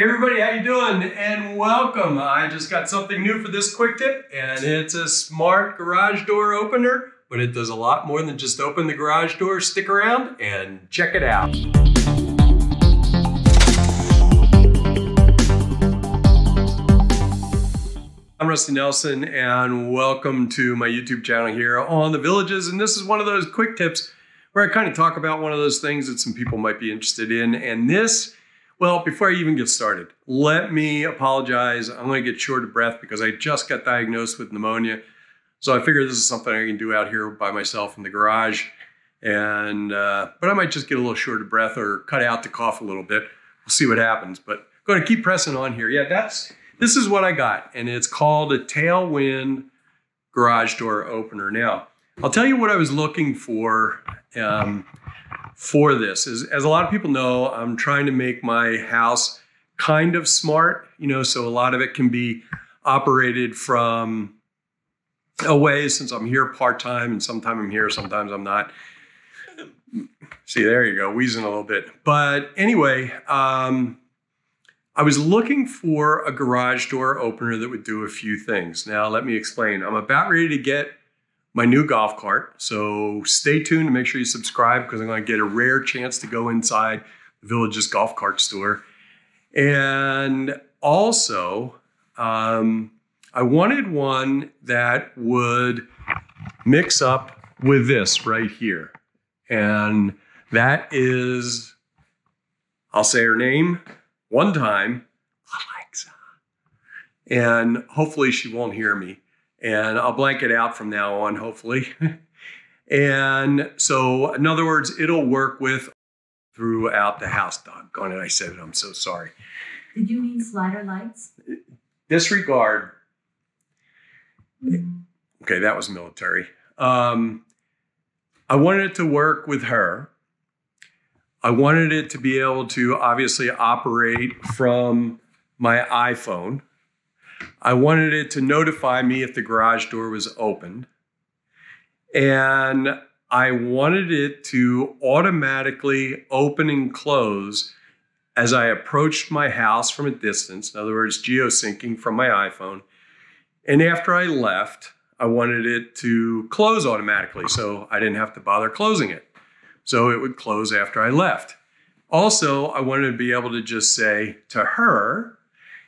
Hey everybody, how you doing? And welcome. I just got something new for this quick tip, and it's a smart garage door opener, but it does a lot more than just open the garage door. Stick around and check it out. I'm Rusty Nelson, and welcome to my YouTube channel here on The Villages. And this is one of those quick tips where I kind of talk about one of those things that some people might be interested in. And this, well, before I even get started, let me apologize. I'm going to get short of breath because I just got diagnosed with pneumonia. So I figure this is something I can do out here by myself in the garage. And but I might just get a little short of breath or cut out to cough a little bit. We'll see what happens. But I'm going to keep pressing on here. Yeah, this is what I got. And it's called a Tailwind Garage Door Opener. Now, I'll tell you what I was looking for this. As a lot of people know, I'm trying to make my house kind of smart, so a lot of it can be operated from away since I'm here part-time, and sometimes I'm here, sometimes I'm not. See, there you go, wheezing a little bit. But anyway, I was looking for a garage door opener that would do a few things. Now, let me explain. I'm about ready to get my new golf cart. So stay tuned to make sure you subscribe because I'm going to get a rare chance to go inside the Villages golf cart store. And also, I wanted one that would mix up with this right here. And that is, I'll say her name one time, Alexa. And hopefully she won't hear me. And I'll blank it out from now on, hopefully. And so, in other words, it'll work with throughout the house. Doggone it, I said it, I'm so sorry. Did you mean slider lights? Disregard. Okay, that was military. I wanted it to work with her. I wanted it to be able to obviously operate from my iPhone. I wanted it to notify me if the garage door was opened. And I wanted it to automatically open and close as I approached my house from a distance. In other words, geosyncing from my iPhone. And after I left, I wanted it to close automatically so I didn't have to bother closing it. So it would close after I left. Also, I wanted to be able to just say to her,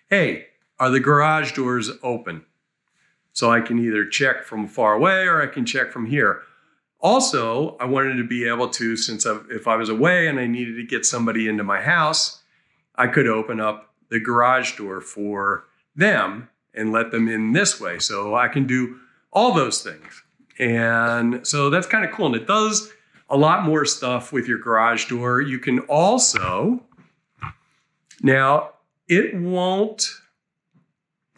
hey, are the garage doors open? So I can either check from far away or I can check from here. Also, I wanted to be able to, if I was away and I needed to get somebody into my house, I could open up the garage door for them and let them in this way. So I can do all those things. And so that's kind of cool. And it does a lot more stuff with your garage door. You can also, now it won't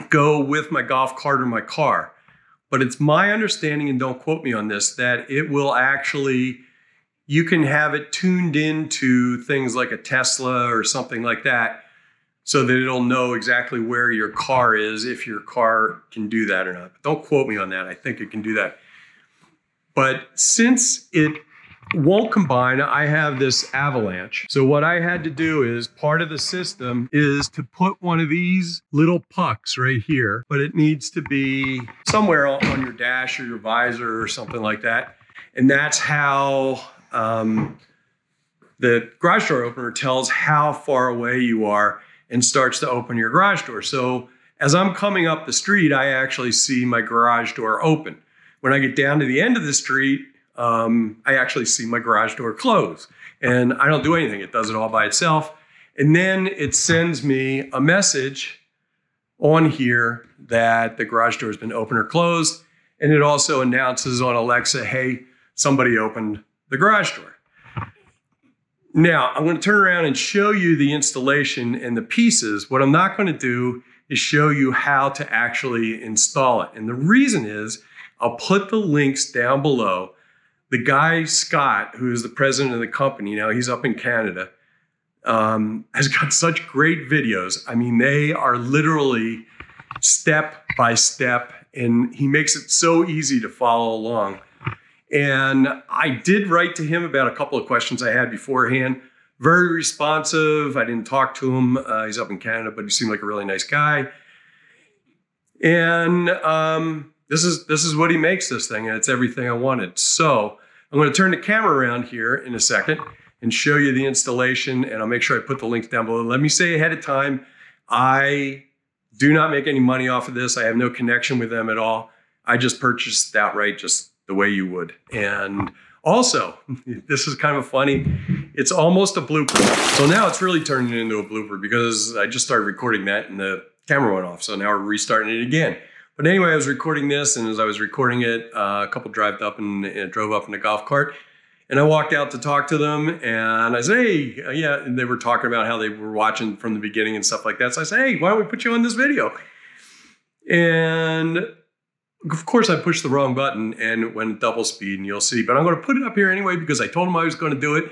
go with my golf cart or my car, but it's my understanding, and don't quote me on this, that it will actually, you can have it tuned into things like a Tesla or something like that so that it'll know exactly where your car is, if your car can do that or not. But don't quote me on that. I think it can do that. But since it won't combine, I have this avalanche. So what I had to do is, part of the system is to put one of these little pucks right here, but it needs to be somewhere on your dash or your visor or something like that. And that's how the garage door opener tells how far away you are and starts to open your garage door. So as I'm coming up the street, I actually see my garage door open. When I get down to the end of the street, I actually see my garage door close, and I don't do anything. It does it all by itself. And then it sends me a message on here that the garage door has been opened or closed. And it also announces on Alexa, hey, somebody opened the garage door. Now, I'm going to turn around and show you the installation and the pieces. What I'm not going to do is show you how to actually install it. And the reason is, I'll put the links down below. The guy, Scott, who is the president of the company, now he's up in Canada, has got such great videos. I mean, they are literally step by step, and he makes it so easy to follow along. And I did write to him about a couple of questions I had beforehand, very responsive. I didn't talk to him. He's up in Canada, but he seemed like a really nice guy. And this is what he makes this thing, and it's everything I wanted. So I'm going to turn the camera around here in a second and show you the installation, and I'll make sure I put the links down below. Let me say ahead of time, I do not make any money off of this. I have no connection with them at all. I just purchased outright, just the way you would. And also, this is kind of funny. It's almost a blooper. So now it's really turning into a blooper because I just started recording that and the camera went off. So now we're restarting it again. But anyway, I was recording this, and as I was recording it, a couple drove up in a golf cart. And I walked out to talk to them, and I said, hey, yeah, and they were talking about how they were watching from the beginning and stuff like that. So I said, hey, why don't we put you on this video? And of course, I pushed the wrong button and it went double speed, and you'll see. But I'm going to put it up here anyway because I told them I was going to do it.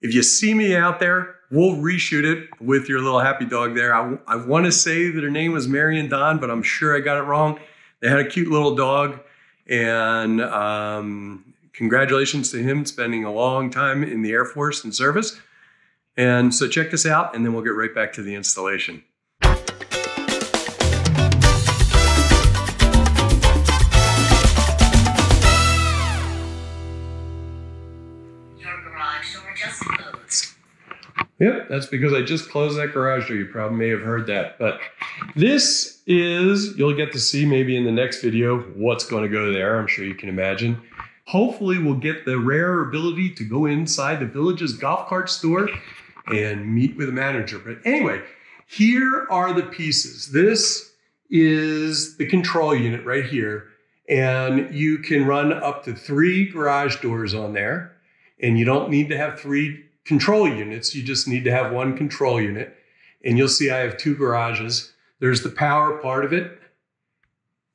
If you see me out there, we'll reshoot it with your little happy dog there. I want to say that her name was Mary and Don, but I'm sure I got it wrong. They had a cute little dog, and congratulations to him spending a long time in the Air Force and service. And so check this out, and then we'll get right back to the installation. Your garage door just closed. Yep, that's because I just closed that garage door. You probably may have heard that. But this is, you'll get to see maybe in the next video what's going to go there. I'm sure you can imagine. Hopefully we'll get the rare ability to go inside the Village's golf cart store and meet with a manager. But anyway, here are the pieces. This is the control unit right here. And you can run up to 3 garage doors on there. And you don't need to have 3 control units. You just need to have 1 control unit. And you'll see I have 2 garages. There's the power part of it.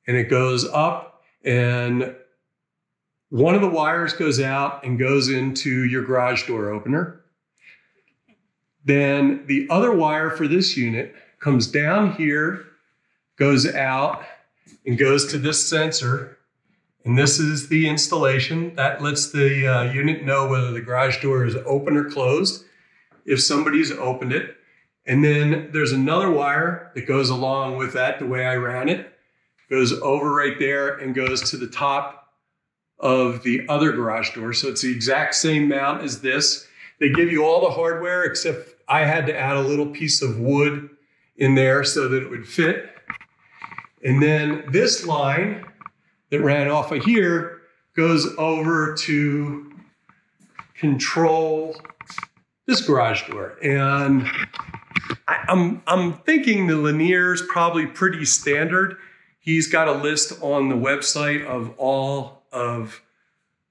And it goes up, and one of the wires goes out and goes into your garage door opener. Then the other wire for this unit comes down here, goes out, and goes to this sensor. And this is the installation. That lets the unit know whether the garage door is open or closed, if somebody's opened it. And then there's another wire that goes along with that, the way I ran it. Goes over right there and goes to the top of the other garage door. So it's the exact same mount as this. They give you all the hardware, except I had to add a little piece of wood in there so that it would fit. And then this line that ran off of here goes over to control this garage door. And I'm thinking the linear's probably pretty standard. He's got a list on the website of all of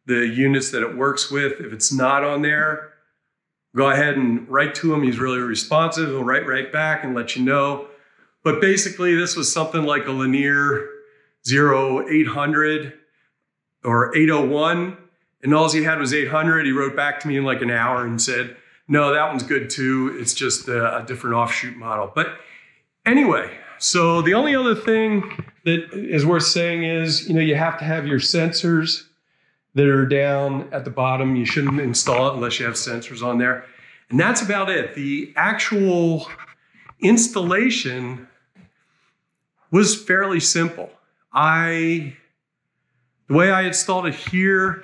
the units that it works with. If it's not on there, go ahead and write to him. He's really responsive. He'll write right back and let you know. But basically, this was something like a linear 0800 or 801. And all he had was 800. He wrote back to me in like an hour and said, no, that one's good too. It's just a different offshoot model. But anyway, so the only other thing that is worth saying is, you have to have your sensors that are down at the bottom. You shouldn't install it unless you have sensors on there. And that's about it. The actual installation was fairly simple. The way I installed it here,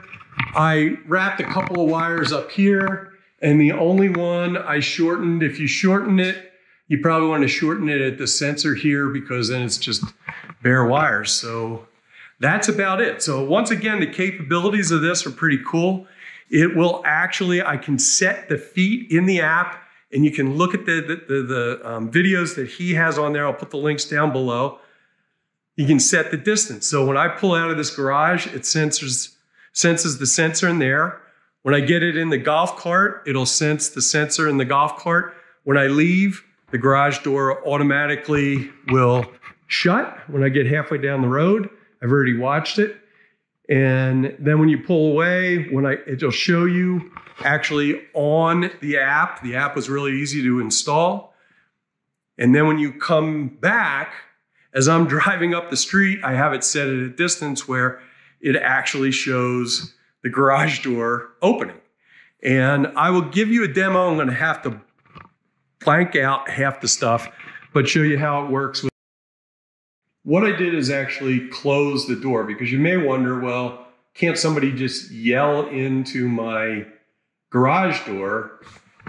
I wrapped a couple of wires up here, and the only one I shortened, if you shorten it, you probably want to shorten it at the sensor here because then it's just bare wires. So that's about it. So once again, the capabilities of this are pretty cool. It will actually, I can set the feet in the app, and you can look at the videos that he has on there. I'll put the links down below. You can set the distance. So when I pull out of this garage, it senses the sensor in there. When I get it in the golf cart, it'll sense the sensor in the golf cart. When I leave, the garage door automatically will shut. When I get halfway down the road, I've already watched it. And then when you pull away, it'll show you actually on the app. The app was really easy to install. And then when you come back, as I'm driving up the street, I have it set at a distance where it actually shows the garage door opening. And I will give you a demo. I'm going to have to blank out half the stuff, but show you how it works. What I did is actually close the door, because you may wonder, well, can't somebody just yell into my garage door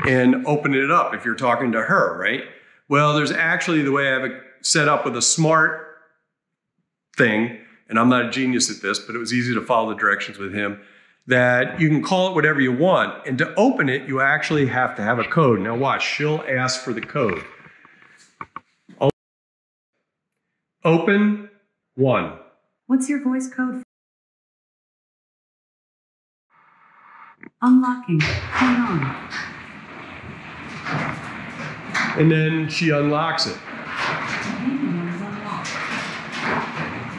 and open it up if you're talking to her, right? Well, there's actually the way I have it set up with a smart thing, and I'm not a genius at this, but it was easy to follow the directions with him, that you can call it whatever you want. And to open it, you actually have to have a code. Now watch, she'll ask for the code. Open 1. What's your voice code? Unlocking. Hang on. And then she unlocks it.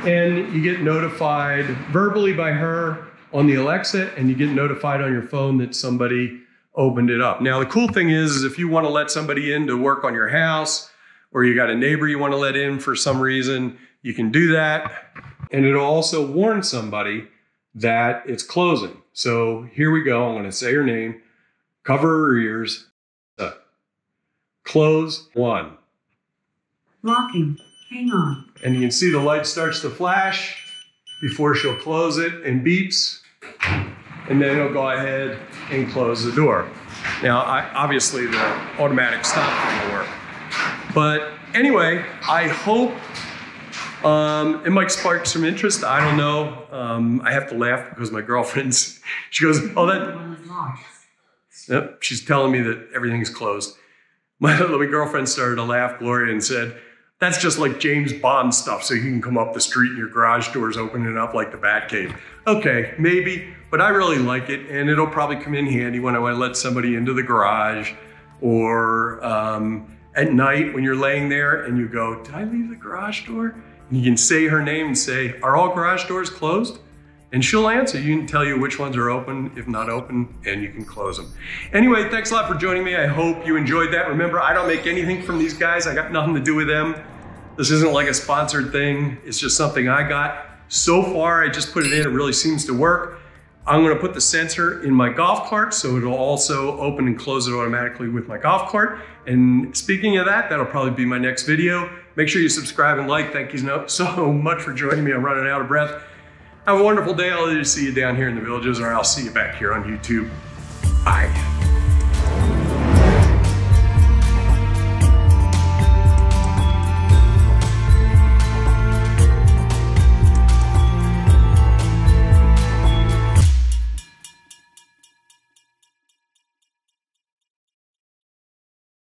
And you get notified verbally by her on the Alexa, and you get notified on your phone that somebody opened it up. Now, the cool thing is if you want to let somebody in to work on your house, or you got a neighbor you want to let in for some reason, you can do that. And it'll also warn somebody that it's closing. So here we go. I'm going to say her name, cover her ears, close 1. Locking. Hang on. And you can see the light starts to flash before she'll close it and beeps. And then it'll go ahead and close the door. Now, obviously the automatic stop thing will work. But anyway, I hope it might spark some interest. I don't know. I have to laugh because my girlfriend's, she goes, oh, that, yep, she's telling me that everything's closed. My girlfriend started to laugh, Gloria, and said, that's just like James Bond stuff, so you can come up the street and your garage door's opening up like the Batcave. Okay, maybe, but I really like it, and it'll probably come in handy when I want to let somebody into the garage, or at night when you're laying there and you go, did I leave the garage door? And you can say her name and say, are all garage doors closed? And she'll answer. You can tell you which ones are open, if not open, and you can close them. Anyway, thanks a lot for joining me. I hope you enjoyed that. Remember, I don't make anything from these guys. I got nothing to do with them. This isn't like a sponsored thing. It's just something I got. So far, I just put it in. It really seems to work. I'm gonna put the sensor in my golf cart, so it'll also open and close it automatically with my golf cart. And speaking of that, that'll probably be my next video. Make sure you subscribe and like. Thank you so much for joining me. I'm running out of breath. Have a wonderful day. I'll either see you down here in the villages, or I'll see you back here on YouTube. Bye.